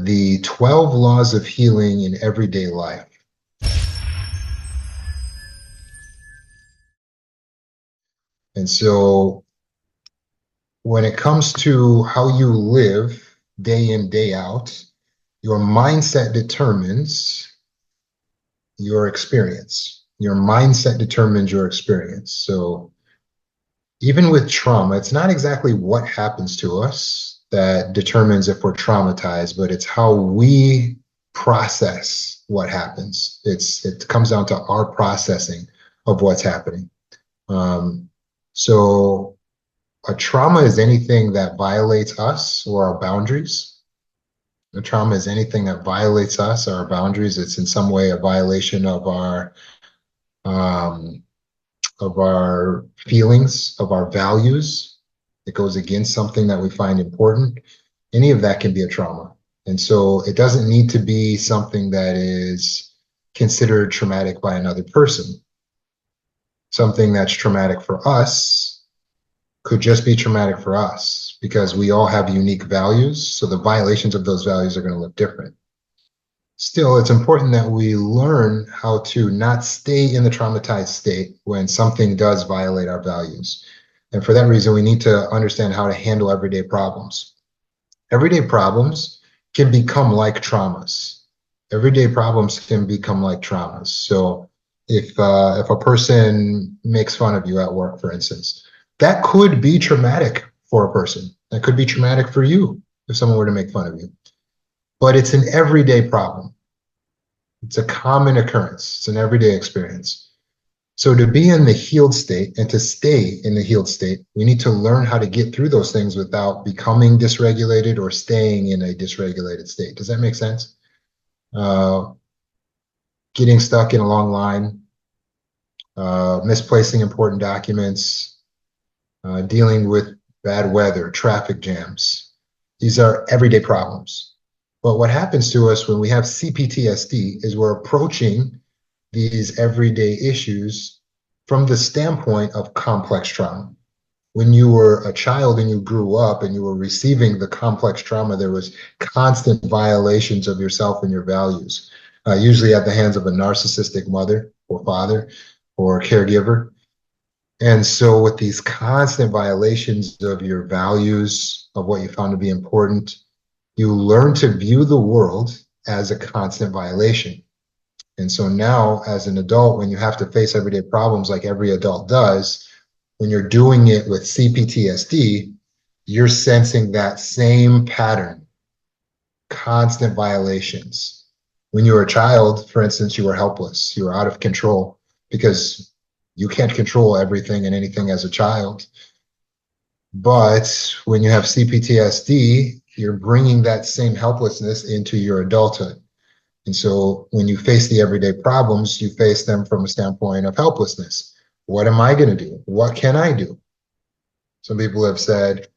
the 12 laws of healing in everyday life. And so when it comes to how you live day in, day out, your mindset determines your experience. Your mindset determines your experience. So even with trauma, it's not exactly what happens to us that determines if we're traumatized, but it's how we process what happens. It comes down to our processing of what's happening. Um, so a trauma is anything that violates us or our boundaries. A trauma is anything that violates us or our boundaries. It's in some way a violation um, of our feelings, of our values. It goes against something that we find important. Any of that can be a trauma. And so it doesn't need to be something that is considered traumatic by another person. Something that's traumatic for us could just be traumatic for us because we all have unique values. So the violations of those values are going to look different. Still, it's important that we learn how to not stay in the traumatized state when something does violate our values. And for that reason, we need to understand how to handle everyday problems. Everyday problems can become like traumas. Everyday problems can become like traumas. So if a person makes fun of you at work, for instance, that could be traumatic for a person. That could be traumatic for you if someone were to make fun of you. But it's an everyday problem. It's a common occurrence. It's an everyday experience. So to be in the healed state and to stay in the healed state, we need to learn how to get through those things without becoming dysregulated or staying in a dysregulated state. Does that make sense? Uh, Getting stuck in a long line, misplacing important documents, dealing with bad weather, traffic jams. These are everyday problems. But what happens to us when we have CPTSD is we're approaching these everyday issues from the standpoint of complex trauma. When you were a child and you grew up and you were receiving the complex trauma, there was constant violations of yourself and your values, usually at the hands of a narcissistic mother or father or caregiver. And so with these constant violations of your values, of what you found to be important, you learn to view the world as a constant violation. And so now, as an adult, when you have to face everyday problems like every adult does, when you're doing it with CPTSD, you're sensing that same pattern, constant violations. When you were a child, for instance, you were helpless, you were out of control because you can't control everything and anything as a child. But when you have CPTSD, you're bringing that same helplessness into your adulthood. And so when you face the everyday problems, you face them from a standpoint of helplessness. What am I going to do? What can I do? Some people have said,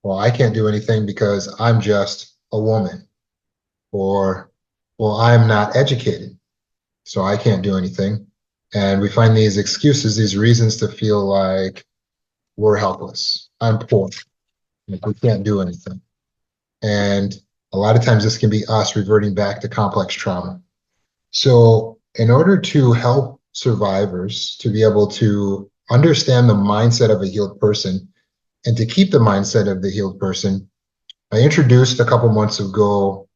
well, I can't do anything because I'm just a woman, or, well, I'm not educated, so I can't do anything. And we find these excuses, these reasons to feel like we're helpless. I'm poor. Like we can't do anything. And a lot of times this can be us reverting back to complex trauma. So in order to help survivors to be able to understand the mindset of a healed person and to keep the mindset of the healed person, I introduced a couple months ago,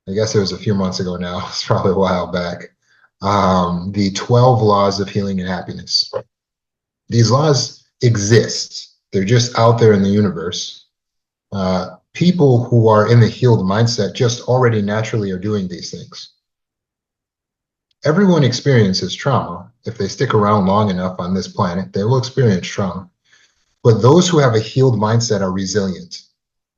I guess it was a few months ago now, it's probably a while back, the 12 laws of healing and happiness. These laws exist. They're just out there in the universe. People who are in the healed mindset just already naturally are doing these things. Everyone experiences trauma. If they stick around long enough on this planet, they will experience trauma. But those who have a healed mindset are resilient.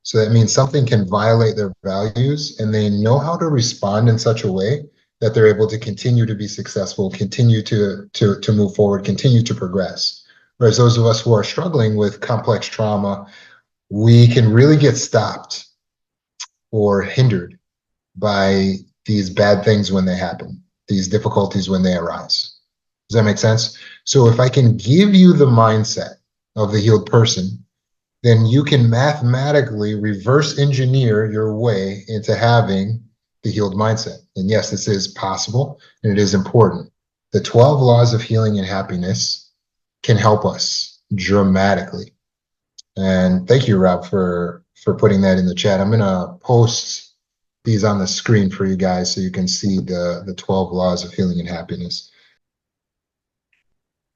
So that means something can violate their values and they know how to respond in such a way that they're able to continue to be successful, continue to move forward, continue to progress. Whereas those of us who are struggling with complex trauma, we can really get stopped or hindered by these bad things when they happen, these difficulties when they arise. Does that make sense? So if I can give you the mindset of the healed person, then you can mathematically reverse engineer your way into having the healed mindset. And yes, this is possible and it is important. The 12 laws of healing and happiness can help us dramatically. And thank you, Rob, for putting that in the chat. I'm gonna post these on the screen for you guys so you can see the 12 laws of healing and happiness.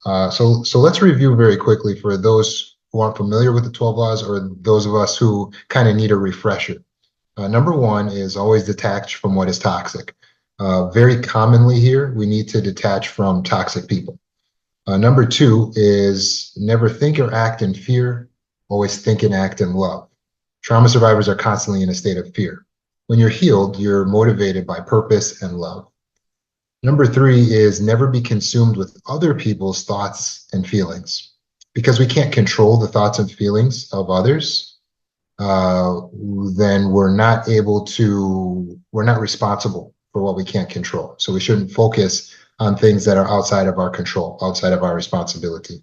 So let's review very quickly for those who aren't familiar with the 12 laws or those of us who kind of need a refresher. Number one is always detach from what is toxic. Very commonly here, we need to detach from toxic people. Number two is never think or act in fear, always think and act in love. Trauma survivors are constantly in a state of fear. When you're healed, you're motivated by purpose and love. Number three is never be consumed with other people's thoughts and feelings. Because we can't control the thoughts and feelings of others, then we're not responsible for what we can't control. So we shouldn't focus on things that are outside of our control, outside of our responsibility.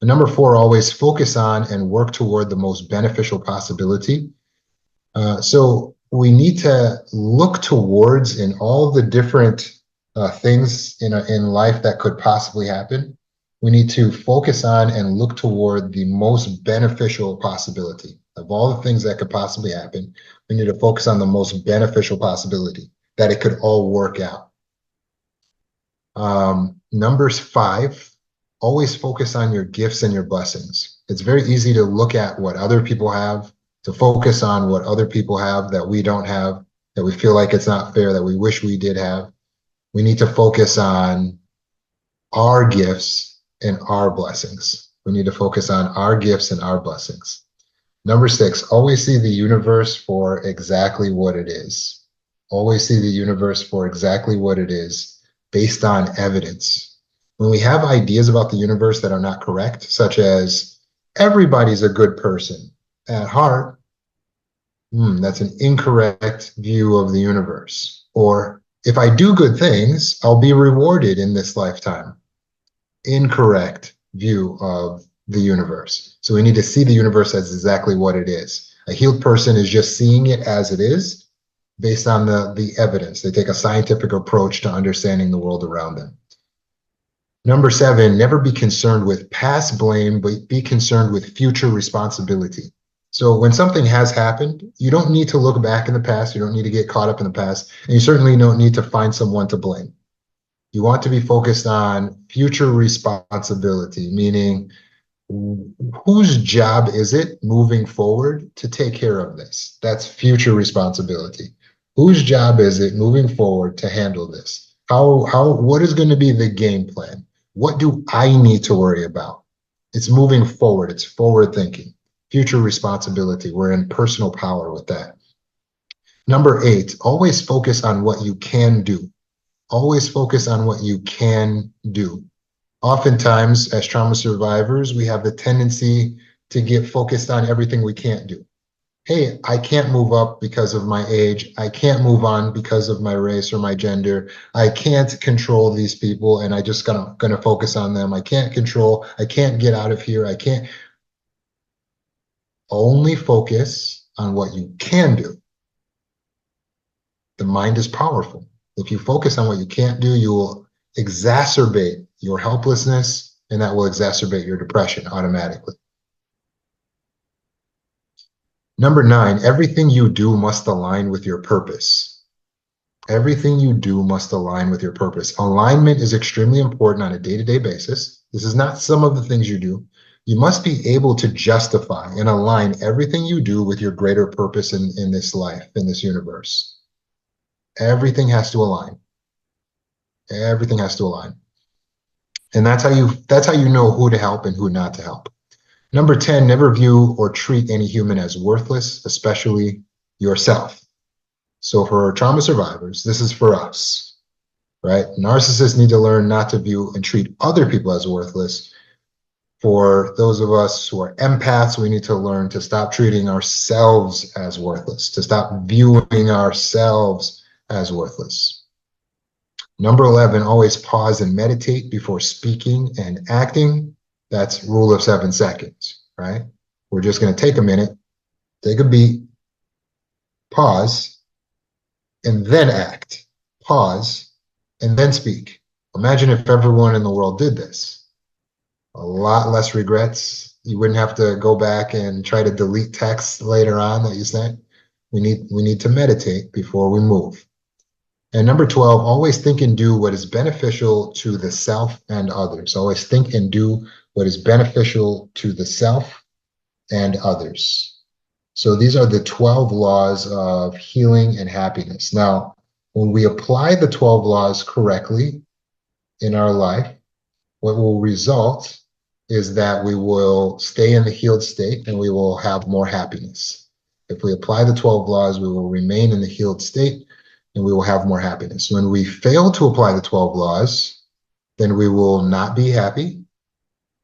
And number four, always focus on and work toward the most beneficial possibility. So we need to look towards in all the different things in life that could possibly happen. We need to focus on and look toward the most beneficial possibility of all the things that could possibly happen. We need to focus on the most beneficial possibility that it could all work out. Numbers five, always focus on your gifts and your blessings. It's very easy to look at what other people have, to focus on what other people have that we don't have, that we feel like it's not fair, that we wish we did have. We need to focus on our gifts and our blessings. We need to focus on our gifts and our blessings. Number six, always see the universe for exactly what it is. Always see the universe for exactly what it is based on evidence. When we have ideas about the universe that are not correct, such as everybody's a good person at heart, that's an incorrect view of the universe. Or if I do good things, I'll be rewarded in this lifetime. Incorrect view of the universe. So we need to see the universe as exactly what it is. A healed person is just seeing it as it is based on the evidence. They take a scientific approach to understanding the world around them. Number seven, never be concerned with past blame, but be concerned with future responsibility. So when something has happened, you don't need to look back in the past. You don't need to get caught up in the past. And you certainly don't need to find someone to blame. You want to be focused on future responsibility, meaning whose job is it moving forward to take care of this? That's future responsibility. Whose job is it moving forward to handle this? What is going to be the game plan? What do I need to worry about? It's moving forward. It's forward thinking. Future responsibility. We're in personal power with that. Number eight, always focus on what you can do. Always focus on what you can do. Oftentimes, as trauma survivors, we have the tendency to get focused on everything we can't do. Hey, I can't move up because of my age. I can't move on because of my race or my gender. I can't control these people and I just gonna focus on them. I can't get out of here. I can't. Only focus on what you can do. The mind is powerful. If you focus on what you can't do, you will exacerbate your helplessness and that will exacerbate your depression automatically. Number nine, everything you do must align with your purpose. Everything you do must align with your purpose. Alignment is extremely important on a day-to-day basis. This is not some of the things you do. You must be able to justify and align everything you do with your greater purpose in this life, in this universe. Everything has to align. Everything has to align. And that's how you know who to help and who not to help. Number 10, never view or treat any human as worthless, especially yourself. So for trauma survivors, this is for us, right? Narcissists need to learn not to view and treat other people as worthless. For those of us who are empaths, we need to learn to stop treating ourselves as worthless, to stop viewing ourselves as worthless. Number 11, always pause and meditate before speaking and acting. That's rule of 7 seconds, right? We're just going to take a minute, take a beat, pause, and then act. Pause, and then speak. Imagine if everyone in the world did this. A lot less regrets. You wouldn't have to go back and try to delete text later on that you sent. We need to meditate before we move. And number 12, always think and do what is beneficial to the self and others. Always think and do what is beneficial to the self and others. So these are the 12 laws of healing and happiness. Now, when we apply the 12 laws correctly in our life, what will result is that we will stay in the healed state and we will have more happiness. If we apply the 12 laws, we will remain in the healed state and we will have more happiness. When we fail to apply the 12 laws, then we will not be happy.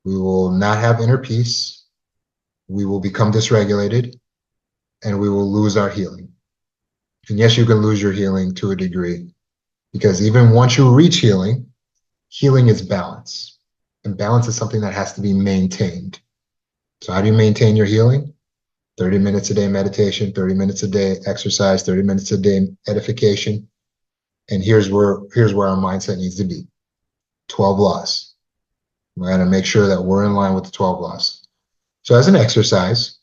We will not have inner peace. We will become dysregulated and we will lose our healing. And yes, you can lose your healing to a degree because even once you reach healing, healing is balance. And balance is something that has to be maintained. So how do you maintain your healing? 30 minutes a day meditation, 30 minutes a day exercise, 30 minutes a day edification. And here's where our mindset needs to be. 12 laws. We're going to make sure that we're in line with the 12 laws. So as an exercise,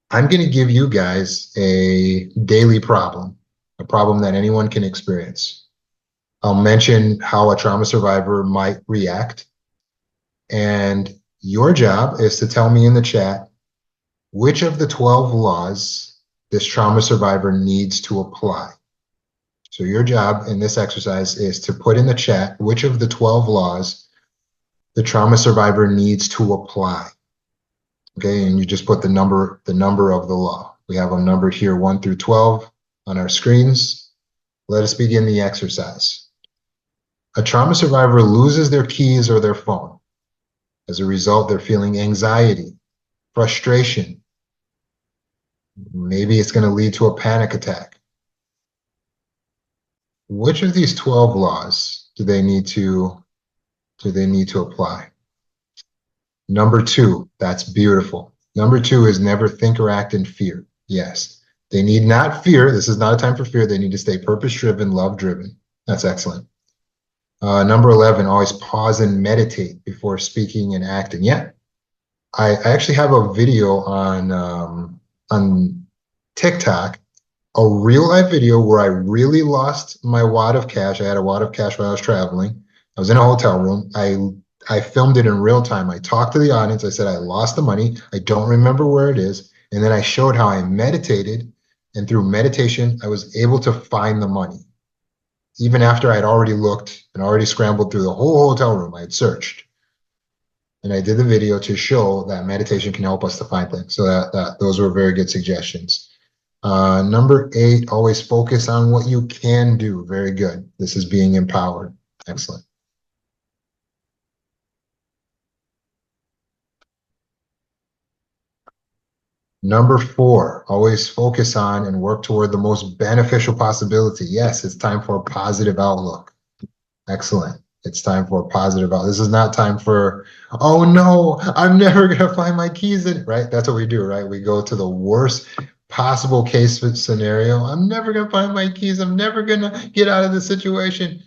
I'm going to give you guys a daily problem, a problem that anyone can experience. I'll mention how a trauma survivor might react. And your job is to tell me in the chat which of the 12 laws this trauma survivor needs to apply. So your job in this exercise is to put in the chat which of the 12 laws the trauma survivor needs to apply. Okay, and you just put the number of the law. We have them numbered here 1 through 12 on our screens. Let us begin the exercise. A trauma survivor loses their keys or their phone. As a result, they're feeling anxiety, frustration. Maybe it's going to lead to a panic attack. Which of these 12 laws do they need to apply? Number 2, that's beautiful. Number 2 is never think or act in fear. Yes, they need not fear. This is not a time for fear. They need to stay purpose-driven, love-driven. That's excellent. Number 11, always pause and meditate before speaking and acting. Yeah, I actually have a video on TikTok, a real life video where I really lost my wad of cash. I had a wad of cash when I was traveling. I was in a hotel room. I filmed it in real time. I talked to the audience. I said, I lost the money. I don't remember where it is. And then I showed how I meditated. And through meditation, I was able to find the money. Even after I had already looked and already scrambled through the whole hotel room, I had searched. And I did the video to show that meditation can help us to find things. So that those were very good suggestions. Number 8, always focus on what you can do. Very good. This is being empowered. Excellent. Number 4, always focus on and work toward the most beneficial possibility. Yes, it's time for a positive outlook. Excellent. It's time for a positive outlook. This is not time for, oh no, I'm never going to find my keys in, right? That's what we do, right? We go to the worst possible case scenario. I'm never going to find my keys. I'm never going to get out of this situation.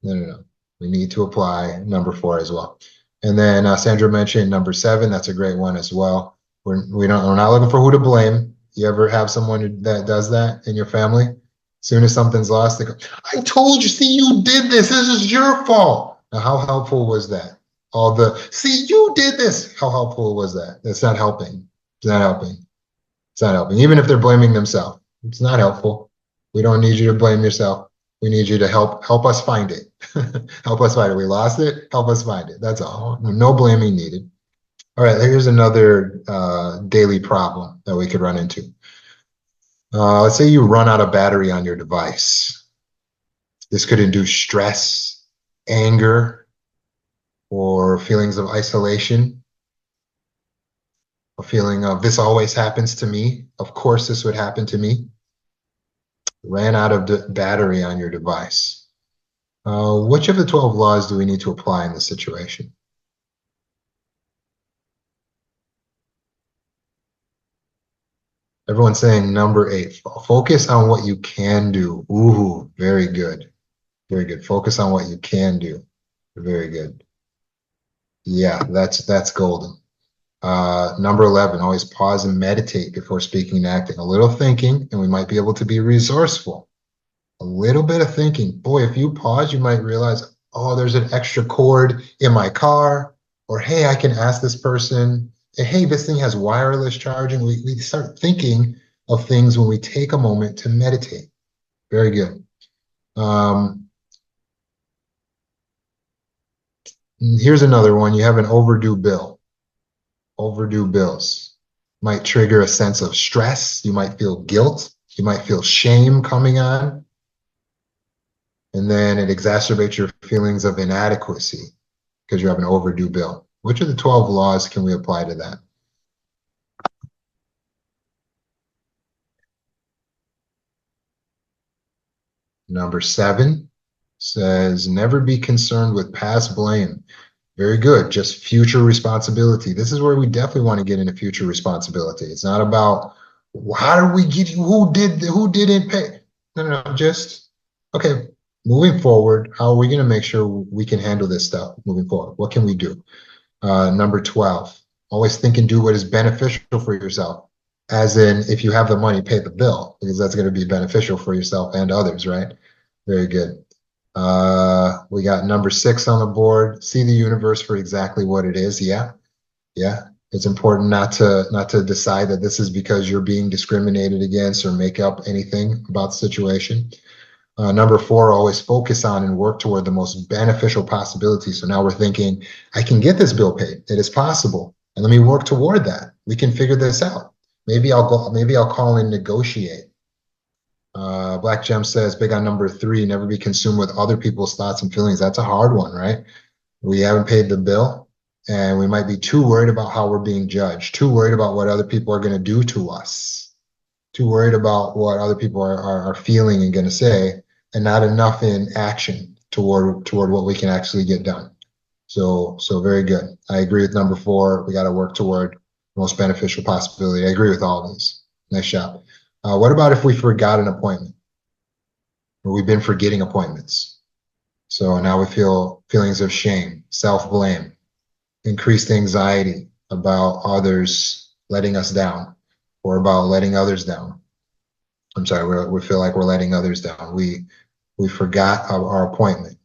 No. We need to apply number 4 as well. And then Sandra mentioned number 7. That's a great one as well. We're not looking for who to blame. You ever have someone that does that in your family? As soon as something's lost, they go, I told you, see, you did this. This is your fault. Now, how helpful was that? See, you did this. How helpful was that? That's not helping. It's not helping. It's not helping. Even if they're blaming themselves, it's not helpful. We don't need you to blame yourself. We need you to help us find it. Help us find it. We lost it. Help us find it. That's all. No blaming needed. All right, here's another daily problem that we could run into. Let's say you run out of battery on your device. This could induce stress, anger, or feelings of isolation. A feeling of this always happens to me. Of course this would happen to me. Ran out of the battery on your device. Which of the 12 laws do we need to apply in this situation? Everyone's saying number 8. Focus on what you can do. Ooh, very good. Very good. Focus on what you can do. Very good. Yeah, that's golden. Number 11, always pause and meditate before speaking and acting. A little thinking, and we might be able to be resourceful. A little bit of thinking. Boy, if you pause, you might realize, oh, there's an extra cord in my car, or hey, I can ask this person, hey, this thing has wireless charging. We start thinking of things when we take a moment to meditate. Very good. Here's another one. You have an overdue bill. Overdue bills might trigger a sense of stress. You might feel guilt. You might feel shame coming on. And then it exacerbates your feelings of inadequacy because you have an overdue bill. Which of the 12 laws can we apply to that? Number 7 says, never be concerned with past blame. Very good. Just future responsibility. This is where we definitely want to get into future responsibility. It's not about how do we get you, who didn't pay. No. Just okay. Moving forward, how are we going to make sure we can handle this stuff moving forward? What can we do? Number 12, always think and do what is beneficial for yourself. As in, if you have the money, pay the bill because that's going to be beneficial for yourself and others, right? Very good. We got number 6 on the board. See the universe for exactly what it is. Yeah. It's important not to decide that this is because you're being discriminated against or make up anything about the situation. Number 4, always focus on and work toward the most beneficial possibility. So now we're thinking, I can get this bill paid. It is possible. And let me work toward that. We can figure this out. Maybe I'll call and negotiate. Black Gem says, big on number 3, never be consumed with other people's thoughts and feelings. That's a hard one, right? We haven't paid the bill, and we might be too worried about how we're being judged, too worried about what other people are going to do to us, too worried about what other people are feeling and going to say, and not enough in action toward what we can actually get done. So very good. I agree with number 4. We got to work toward the most beneficial possibility. I agree with all of these. Nice job. What about if we forgot an appointment? Or we've been forgetting appointments. So now we feel feelings of shame, self-blame, increased anxiety about others letting us down or about letting others down. I'm sorry, we feel like we're letting others down. We forgot our appointment.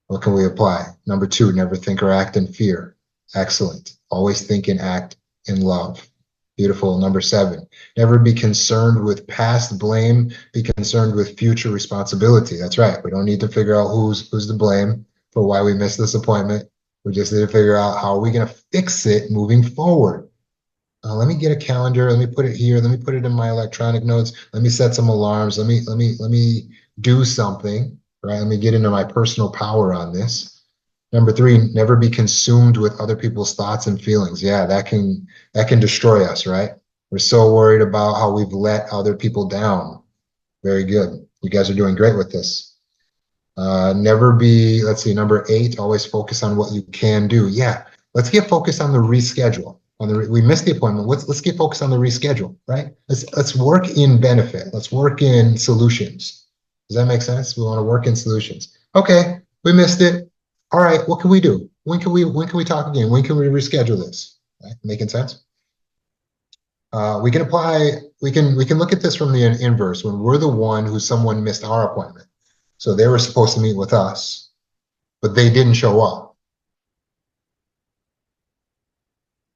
What can we apply? Number 2, never think or act in fear. Excellent. Always think and act in love. Beautiful. Number 7, never be concerned with past blame. Be concerned with future responsibility. That's right. We don't need to figure out who's to blame for why we missed this appointment. We just need to figure out how are we going to fix it moving forward. Let me get a calendar. Let me put it here. Let me put it in my electronic notes. Let me set some alarms. Let me do something. Right. Let me get into my personal power on this. Number 3, never be consumed with other people's thoughts and feelings. Yeah, that can destroy us, right? We're so worried about how we've let other people down. Very good. You guys are doing great with this. Let's see, number 8, always focus on what you can do. Yeah, let's get focused on the reschedule. We missed the appointment. Let's get focused on the reschedule, right? Let's work in benefit. Let's work in solutions. Does that make sense? We want to work in solutions. Okay, we missed it. All right, what can we do? When can we talk again? When can we reschedule this? Right? Making sense? We can look at this from the inverse when we're the one who someone missed our appointment. So they were supposed to meet with us, but they didn't show up.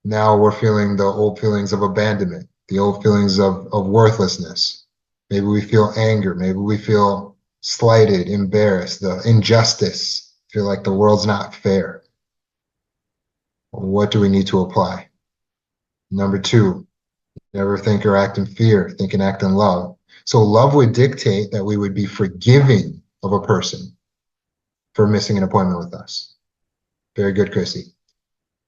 Now we're feeling the old feelings of abandonment, the old feelings of worthlessness. Maybe we feel anger. Maybe we feel slighted, embarrassed, the injustice, feel like the world's not fair. What do we need to apply? Number 2, never think or act in fear, think and act in love. So love would dictate that we would be forgiving of a person for missing an appointment with us. Very good, Chrissy.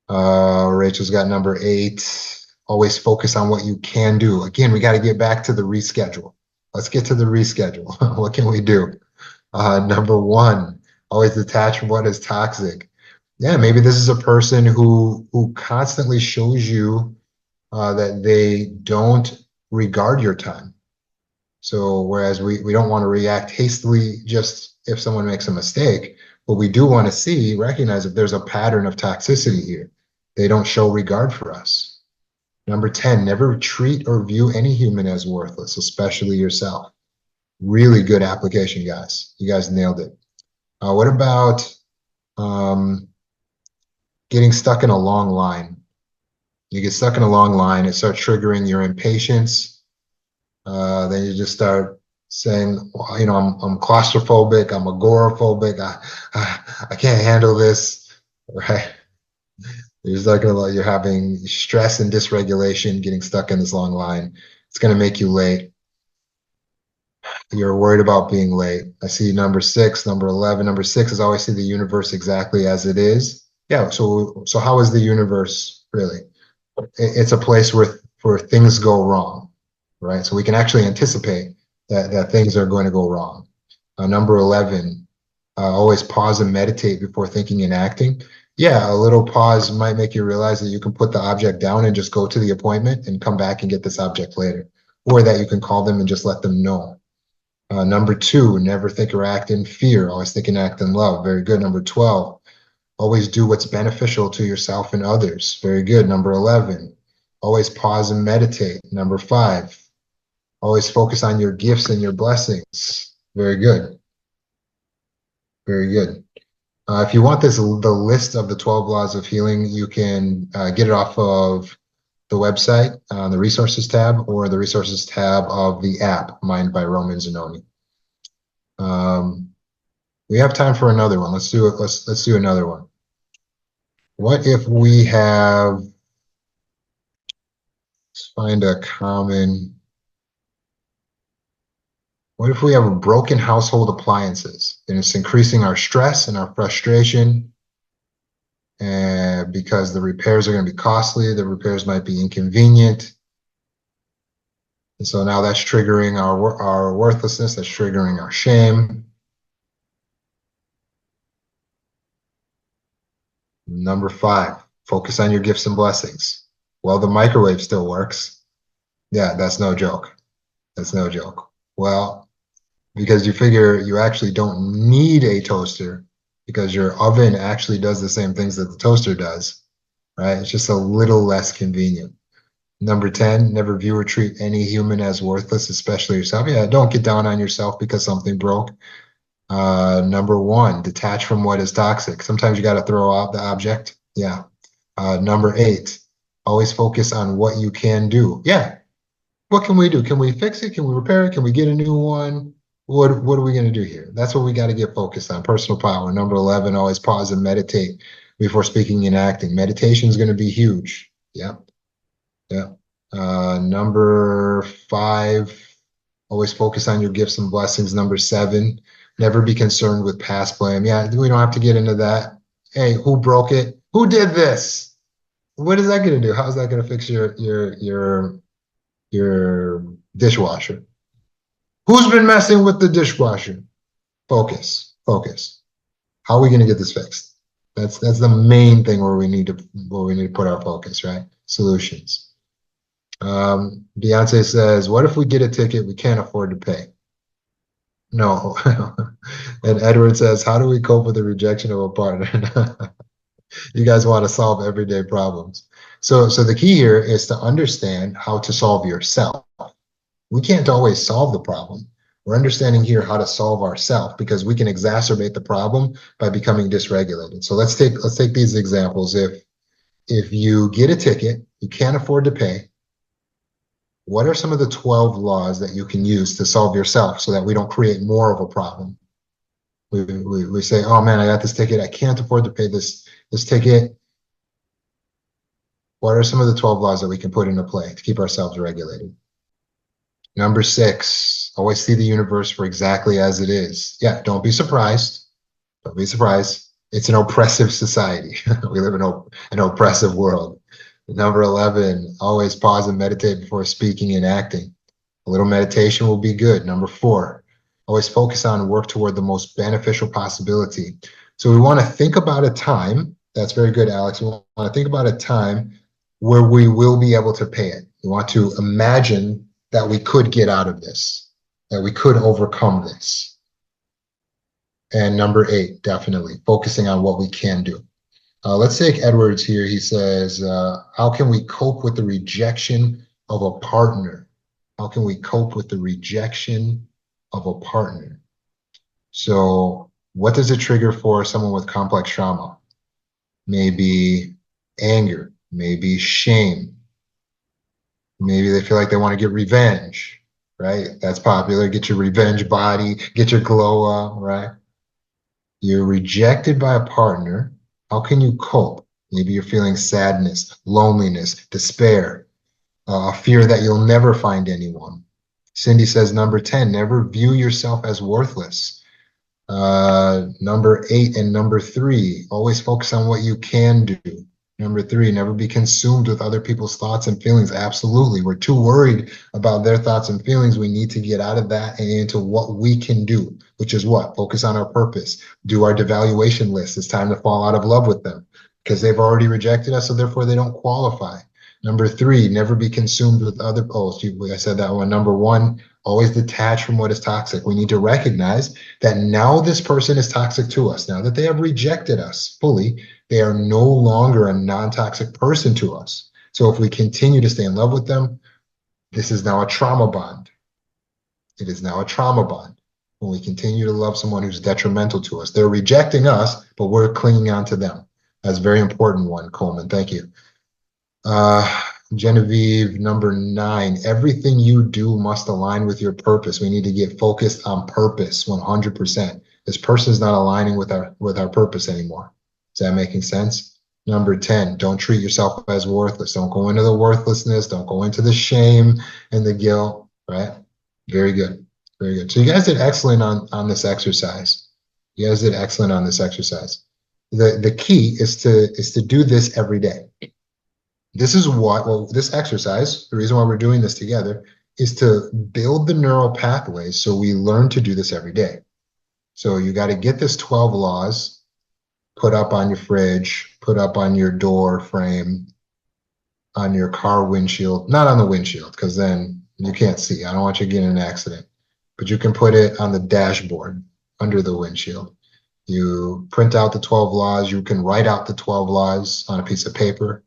Rachel's got number 8. Always focus on what you can do. Again, we got to get back to the reschedule. Let's get to the reschedule. What can we do? Number 1, always detach from what is toxic. Yeah, maybe this is a person who constantly shows you that they don't regard your time. So whereas we don't want to react hastily just if someone makes a mistake, but we do want to recognize if there's a pattern of toxicity here. They don't show regard for us. Number 10, never treat or view any human as worthless, especially yourself. Really good application, guys. You guys nailed it. What about getting stuck in a long line? You get stuck in a long line, it starts triggering your impatience. Then you just start saying, well, I'm claustrophobic, I'm agoraphobic, I can't handle this, right? You're having stress and dysregulation, getting stuck in this long line. It's going to make you late. You're worried about being late. I see number 6, number 11. Number 6 is always see the universe exactly as it is. Yeah. So how is the universe really? It's a place where things go wrong, right? So we can actually anticipate that things are going to go wrong. Number 11, always pause and meditate before thinking and acting. Yeah, a little pause might make you realize that you can put the object down and just go to the appointment and come back and get this object later, or that you can call them and just let them know. Number 2, never think or act in fear. Always think and act in love. Very good. Number 12, always do what's beneficial to yourself and others. Very good. Number 11, always pause and meditate. Number 5, always focus on your gifts and your blessings. Very good. Very good. If you want the list of the 12 laws of healing, you can get it off of the website on the resources tab or the resources tab of the app, Mind by Roman Zanoni. We have time for another one. Let's do it. Let's do another one. What if we have, let's find a common, what if we have broken household appliances and it's increasing our stress and our frustration, and because the repairs are going to be costly, the repairs might be inconvenient. And so now that's triggering our worthlessness, that's triggering our shame. Number 5, focus on your gifts and blessings. Well, the microwave still works. Yeah, that's no joke. That's no joke. Well, because you figure you actually don't need a toaster because your oven actually does the same things that the toaster does, right? It's just a little less convenient. Number 10, never view or treat any human as worthless, especially yourself. Yeah, don't get down on yourself because something broke. Number 1, detach from what is toxic. Sometimes you got to throw out the object. Yeah. Number 8, always focus on what you can do. Yeah. What can we do? Can we fix it? Can we repair it? Can we get a new one? What are we going to do here? That's what we got to get focused on. Personal power. Number 11, always pause and meditate before speaking and acting. Meditation is going to be huge. Yep. Yep. Number 5, always focus on your gifts and blessings. Number 7, never be concerned with past blame. Yeah, we don't have to get into that. Hey, who broke it? Who did this? What is that going to do? How is that going to fix your dishwasher? Who's been messing with the dishwasher? Focus, focus. How are we going to get this fixed? That's the main thing where we need to put our focus, right? Solutions. Beyonce says, what if we get a ticket we can't afford to pay? No. And Edward says, how do we cope with the rejection of a partner? You guys want to solve everyday problems. So the key here is to understand how to solve yourself. We can't always solve the problem. We're understanding here how to solve ourselves because we can exacerbate the problem by becoming dysregulated. So let's take these examples. If you get a ticket, you can't afford to pay, what are some of the 12 laws that you can use to solve yourself so that we don't create more of a problem? We say, oh man, I got this ticket. I can't afford to pay this ticket. What are some of the 12 laws that we can put into play to keep ourselves regulated? Number 6, always see the universe for exactly as it is. Yeah, don't be surprised. Don't be surprised. It's an oppressive society. We live in an oppressive world. Number 11, always pause and meditate before speaking and acting. A little meditation will be good. Number 4, always focus on and work toward the most beneficial possibility. So we want to think about a time. That's very good, Alex. We want to think about a time where we will be able to pay it. We want to imagine that we could get out of this, that we could overcome this. And number 8, definitely focusing on what we can do. Let's take Edwards here. He says, how can we cope with the rejection of a partner? How can we cope with the rejection of a partner? So what does it trigger for someone with complex trauma? Maybe anger, maybe shame. Maybe they feel like they want to get revenge, right? That's popular. Get your revenge body, get your glow up, right? You're rejected by a partner. How can you cope? Maybe you're feeling sadness, loneliness, despair, fear that you'll never find anyone. Cindy says, number 10, never view yourself as worthless. Number 8 and number 3, always focus on what you can do. Number 3, never be consumed with other people's thoughts and feelings. Absolutely. We're too worried about their thoughts and feelings. We need to get out of that and into what we can do, which is what? Focus on our purpose. Do our devaluation list. It's time to fall out of love with them because they've already rejected us, so therefore they don't qualify. Number 3, never be consumed with other, I said that one. Number 1, always detach from what is toxic. We need to recognize that now this person is toxic to us. Now that they have rejected us fully, they are no longer a non-toxic person to us. So if we continue to stay in love with them, this is now a trauma bond. It is now a trauma bond. When we continue to love someone who's detrimental to us, they're rejecting us, but we're clinging on to them. That's a very important one, Coleman. Thank you. Genevieve, number 9, everything you do must align with your purpose. We need to get focused on purpose 100%. This person is not aligning with our purpose anymore. Is that making sense? Number 10, don't treat yourself as worthless. Don't go into the worthlessness. Don't go into the shame and the guilt, right? Very good. Very good. So you guys did excellent on this exercise. You guys did excellent on this exercise. The key is to do this every day. This is this exercise, the reason why we're doing this together, is to build the neural pathways so we learn to do this every day. So you got to get this 12 laws put up on your fridge, put up on your door frame, on your car windshield, not on the windshield, because then you can't see. I don't want you to get in an accident. But you can put it on the dashboard under the windshield. You print out the 12 laws. You can write out the 12 laws on a piece of paper.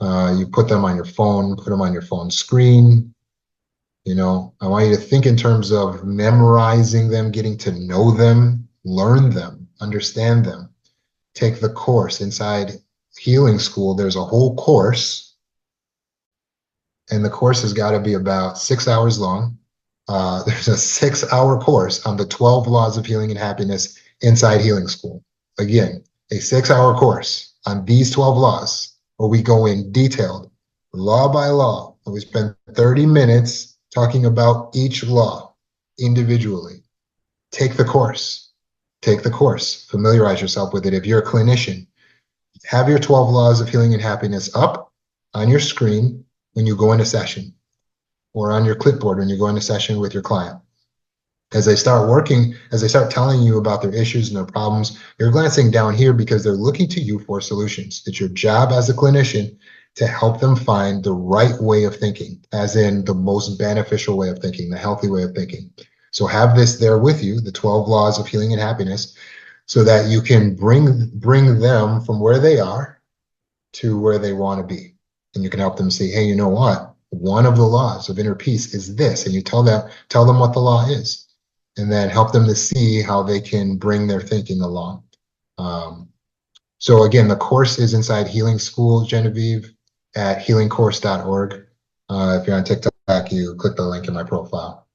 You put them on your phone, put them on your phone screen. You know, I want you to think in terms of memorizing them, getting to know them, learn them, understand them. Take the course inside healing school. There's a whole course, and the course has got to be about 6 hours long. There's a 6-hour course on the 12 laws of healing and happiness inside healing school. Again, a 6-hour course on these 12 laws where we go in detailed, law by law, and we spend 30 minutes talking about each law individually. Take the course. Take the course. Familiarize yourself with it. If you're a clinician, have your 12 laws of healing and happiness up on your screen when you go into session, or on your clipboard when you go into session with your client. As they start working, as they start telling you about their issues and their problems, you're glancing down here because they're looking to you for solutions. It's your job as a clinician to help them find the right way of thinking, as in the most beneficial way of thinking, the healthy way of thinking. So have this there with you, the 12 laws of healing and happiness, so that you can bring them from where they are to where they want to be. And you can help them see, hey, you know what? One of the laws of inner peace is this. And you tell them what the law is, and then help them to see how they can bring their thinking along. So again, the course is inside Healing School, Genevieve, at healingcourse.org. If you're on TikTok, you click the link in my profile.